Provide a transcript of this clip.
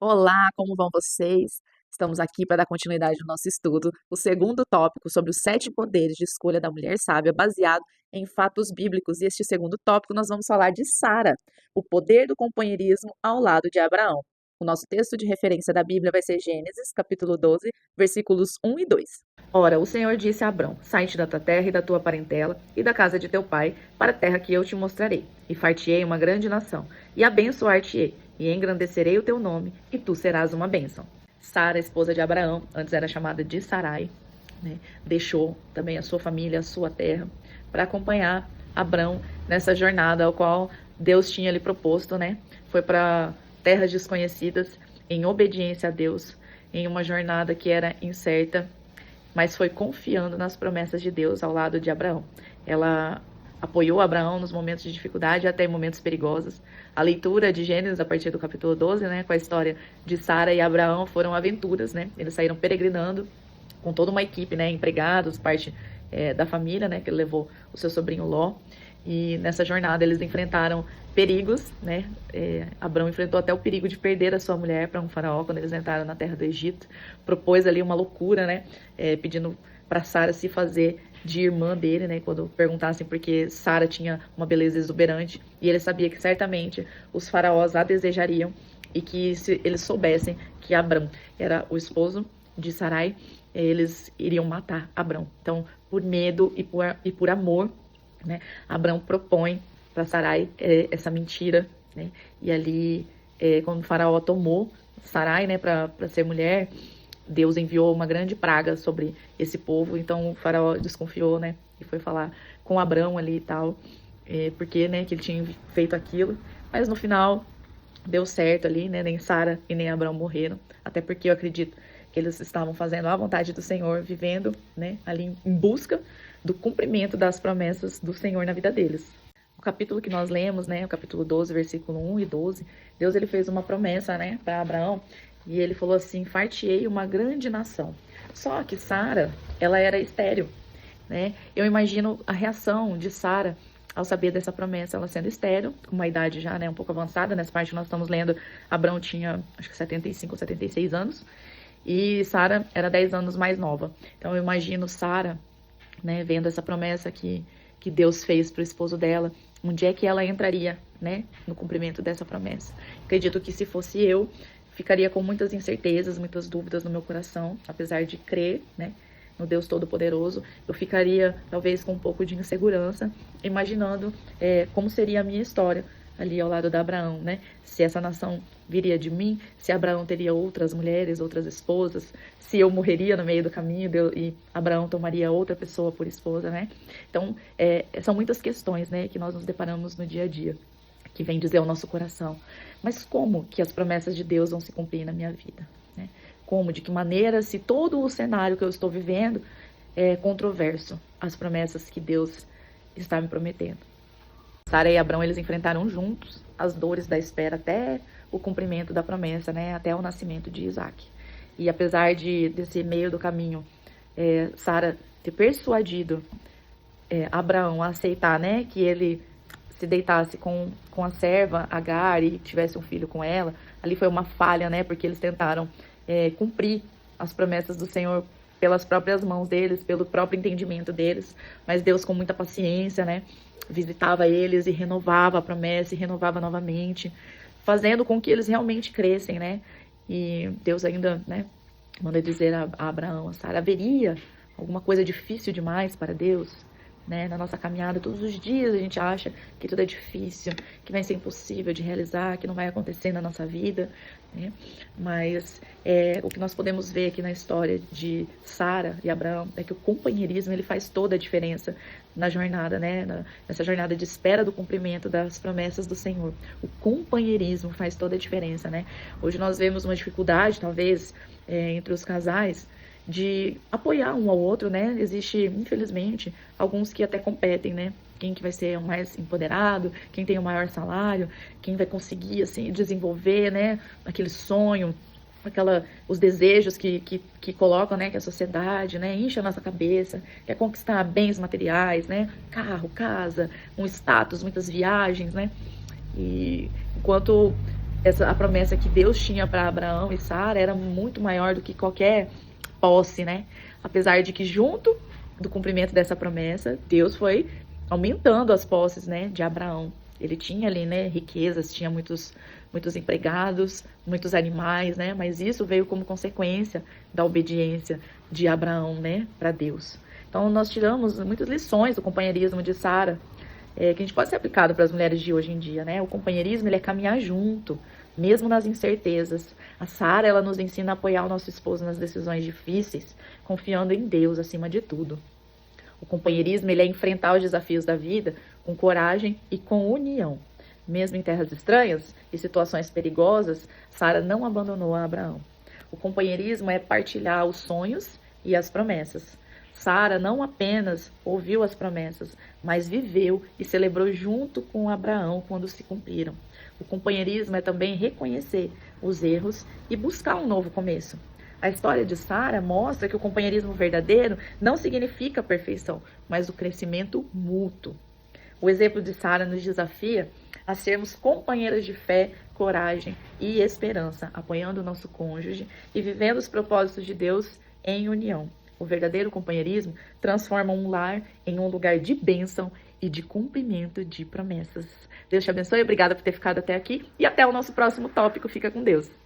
Olá, como vão vocês? Estamos aqui para dar continuidade ao nosso estudo, o segundo tópico sobre os 7 poderes de escolha da mulher sábia, baseado em fatos bíblicos. E este segundo tópico nós vamos falar de Sara, o poder do companheirismo ao lado de Abraão. O nosso texto de referência da Bíblia vai ser Gênesis, capítulo 12, versículos 1 e 2. Ora, o Senhor disse a Abrão: Sai-te da tua terra e da tua parentela e da casa de teu pai, para a terra que eu te mostrarei, e far-te-ei uma grande nação, e abençoar-te-ei, e engrandecerei o teu nome, e tu serás uma bênção. Sara, esposa de Abraão, antes era chamada de Sarai, né, deixou também a sua família, a sua terra, para acompanhar Abrão nessa jornada ao qual Deus tinha lhe proposto, né? Foi para terras desconhecidas, em obediência a Deus, em uma jornada que era incerta, mas foi confiando nas promessas de Deus ao lado de Abraão. Ela apoiou Abraão nos momentos de dificuldade, até em momentos perigosos. A leitura de Gênesis, a partir do capítulo 12, né, com a história de Sara e Abraão, foram aventuras, né? Eles saíram peregrinando com toda uma equipe, né, empregados, parte da família, né, que ele levou o seu sobrinho Ló. E nessa jornada eles enfrentaram perigos, né? Abrão enfrentou até o perigo de perder a sua mulher para um faraó quando eles entraram na terra do Egito. Propôs ali uma loucura, né? Pedindo para Sara se fazer de irmã dele, né? Quando perguntassem porque Sara tinha uma beleza exuberante. E ele sabia que certamente os faraós a desejariam e que se eles soubessem que Abrão era o esposo de Sarai, eles iriam matar Abrão. Então, por medo e por amor, né, Abrão propõe para Sarai essa mentira, né? E ali, quando o faraó tomou Sarai, né, para ser mulher, Deus enviou uma grande praga sobre esse povo. Então o faraó desconfiou, né, e foi falar com Abrão ali e tal, porque, né, que ele tinha feito aquilo. Mas no final deu certo ali, né? Nem Sara e nem Abrão morreram, até porque eu acredito que eles estavam fazendo a vontade do Senhor, vivendo, né, ali em busca do cumprimento das promessas do Senhor na vida deles. O capítulo que nós lemos, né, o capítulo 12, versículo 1 e 12, Deus ele fez uma promessa, né, para Abraão, e ele falou assim: "Far-te-ei uma grande nação". Só que Sara, ela era estéril, né? Eu imagino a reação de Sara ao saber dessa promessa, ela sendo estéril, com uma idade já, né, um pouco avançada. Nessa parte que nós estamos lendo, Abrão tinha, acho que 75 ou 76 anos, e Sara era 10 anos mais nova. Então eu imagino Sara, né, vendo essa promessa que Deus fez para o esposo dela, onde é que ela entraria, né, no cumprimento dessa promessa. Acredito que se fosse eu, ficaria com muitas incertezas, muitas dúvidas no meu coração, apesar de crer, né, no Deus Todo-Poderoso. Eu ficaria talvez com um pouco de insegurança, imaginando como seria a minha história ali ao lado de Abraão, né? Se essa nação viria de mim, se Abraão teria outras mulheres, outras esposas, se eu morreria no meio do caminho e Abraão tomaria outra pessoa por esposa, né? Então, são muitas questões, né, que nós nos deparamos no dia a dia, que vem dizer ao nosso coração: mas como que as promessas de Deus vão se cumprir na minha vida, né? Como, de que maneira, se todo o cenário que eu estou vivendo é controverso às promessas que Deus está me prometendo. Sara e Abrão, eles enfrentaram juntos as dores da espera até o cumprimento da promessa, né? Até o nascimento de Isaac. E apesar desse meio do caminho, Sara ter persuadido Abraão a aceitar, né, que ele se deitasse com a serva Agar e tivesse um filho com ela, ali foi uma falha, né? Porque eles tentaram cumprir as promessas do Senhor pelas próprias mãos deles, pelo próprio entendimento deles, mas Deus, com muita paciência, né, visitava eles e renovava a promessa e renovava novamente, fazendo com que eles realmente crescem, né? E Deus ainda, né, manda dizer a Abraão, a Sara: haveria alguma coisa difícil demais para Deus? Né? Na nossa caminhada, todos os dias a gente acha que tudo é difícil, que vai ser impossível de realizar, que não vai acontecer na nossa vida, né? Mas o que nós podemos ver aqui na história de Sara e Abraão é que o companheirismo, ele faz toda a diferença na jornada, né? Nessa jornada de espera do cumprimento das promessas do Senhor. O companheirismo faz toda a diferença, né? Hoje nós vemos uma dificuldade, talvez, entre os casais, de apoiar um ao outro, né? Existe, infelizmente, alguns que até competem, né? Quem que vai ser o mais empoderado, quem tem o maior salário, quem vai conseguir, assim, desenvolver, né, aquele sonho, os desejos que colocam, né, que a sociedade, né, enche a nossa cabeça, quer conquistar bens materiais, né, carro, casa, um status, muitas viagens, né? E enquanto a promessa que Deus tinha para Abraão e Sara era muito maior do que qualquer posse, né? Apesar de que junto do cumprimento dessa promessa, Deus foi aumentando as posses, né, de Abraão. Ele tinha ali, né, riquezas, tinha muitos empregados, muitos animais, né? Mas isso veio como consequência da obediência de Abraão, né, para Deus. Então nós tiramos muitas lições do companheirismo de Sara, que a gente pode ser aplicado para as mulheres de hoje em dia, né? O companheirismo, ele é caminhar junto, mesmo nas incertezas. A Sara, ela nos ensina a apoiar o nosso esposo nas decisões difíceis, confiando em Deus acima de tudo. O companheirismo, ele é enfrentar os desafios da vida com coragem e com união. Mesmo em terras estranhas e situações perigosas, Sara não abandonou a Abraão. O companheirismo é partilhar os sonhos e as promessas. Sara não apenas ouviu as promessas, mas viveu e celebrou junto com Abraão quando se cumpriram. O companheirismo é também reconhecer os erros e buscar um novo começo. A história de Sara mostra que o companheirismo verdadeiro não significa perfeição, mas o crescimento mútuo. O exemplo de Sara nos desafia a sermos companheiras de fé, coragem e esperança, apoiando o nosso cônjuge e vivendo os propósitos de Deus em união. O verdadeiro companheirismo transforma um lar em um lugar de bênção e de cumprimento de promessas. Deus te abençoe, obrigada por ter ficado até aqui e até o nosso próximo tópico. Fica com Deus.